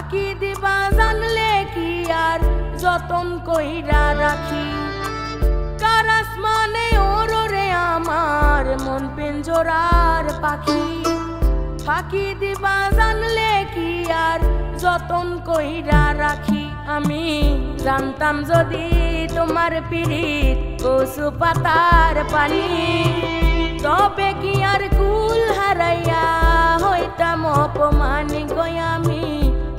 ফাঁকি দিবা জানলে কি আর যতন কইরা রাখি। কার আসমানে ওরে আমার মন পিঞ্জরার পাখি। ফাঁকি দিবা জানলে কি আর যতন কইরা রাখি। আমি জানতাম যদি তোমার পিরিত কচু পাতার পানি, তবে কি আর কুল হারাইয়া হইতাম অপমানি গো আমি।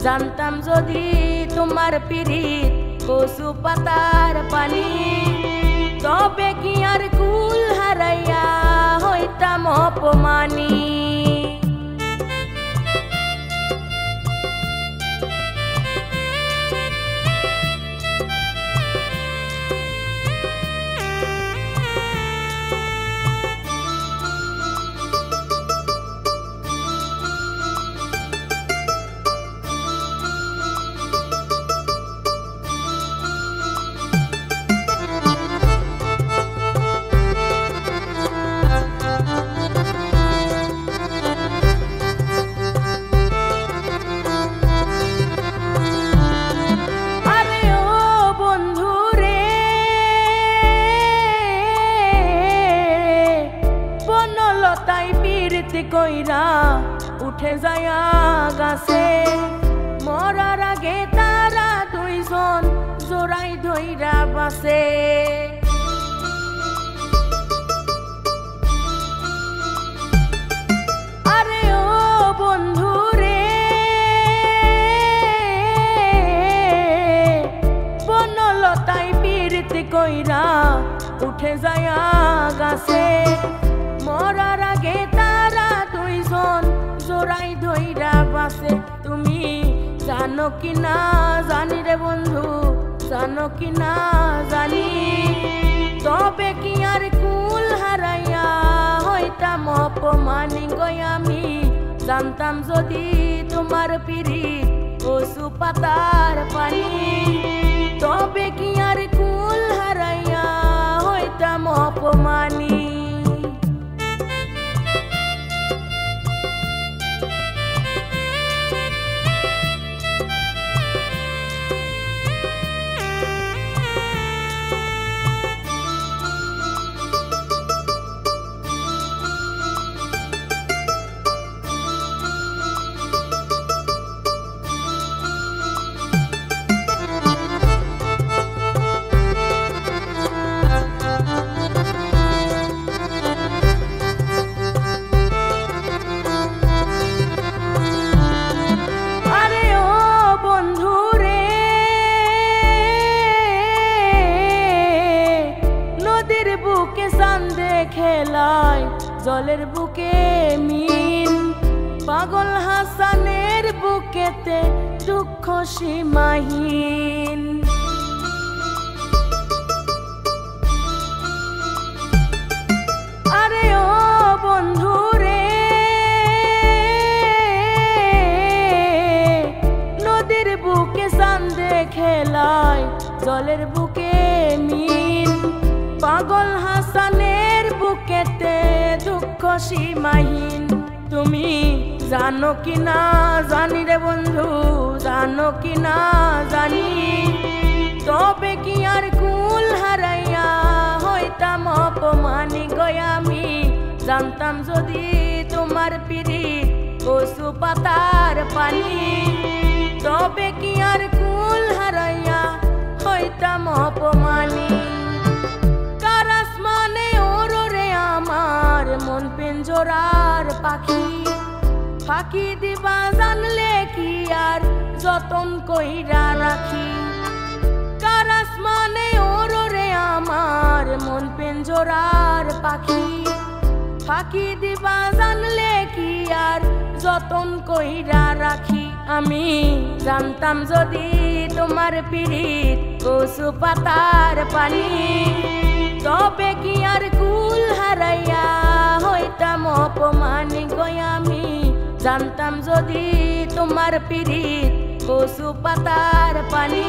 জানতাম যদি তোমার পিরিত কচু পাতার পানি, তবে কি আর কুল হারাইয়া হইতাম অপমানি। কইরা উঠে যায় গাছে, মরার আগে তারা দুইজন জোড়াই ধইরা বাসে। আরে ও বন্ধু রে, বনলতায় পীড়িতি কইরা উঠে যায় গাছে, মরার আগে তারা দুইজন জোড়াই ধইরা বাসে। তুমি জানো কি না জানি রে বন্ধু, জানো কি না জানি, তবে কি আর কুল হারাইয়া হইতাম অপমানি গো আমি। জানতাম যদি তোমার পিরিত কচু পাতার পানি, তবে কি আর কুল হারাইয়া হইতাম অপমানি। খেলায় জলের বুকে মিন, পাগল হাসানের বুকেতে দুঃখ সীমাহীন। আরে ও বন্ধু রে, নদীর বুকে চাঁদে খেলায় জলের বুকে মিন, পাগল হাসানের বুকেতে দুঃখ সীমাহীন। তুমি জানো কি না জানি রে বন্ধু, জানো কি না জানি, তবে কি আর কুল হারাইয়া হইতাম অপমানি গো আমি। জানতাম যদি তোমার পিরিত কচু পাতার পানি, তবে কি আর কুল হারাইয়া হইতাম অপমানি। কার আসমানে ওরে আমার মন পিঞ্জরার পাখি। ফাঁকি দিবা জানলে কি আর যতন কইরা রাখি। কার আসমানে ওরে আমার মন পিঞ্জরার পাখি। ফাঁকি দিবা জানলে কি আর যতন কইরা রাখি। আমি জানতাম যদি তোমার পিরিত কচু পাতার পানি, তবে কি আর কুল হারাইয়া হইতাম অপমানি গো আমি। জানতাম যদি তোমার পিরিত কচু পাতার পানি,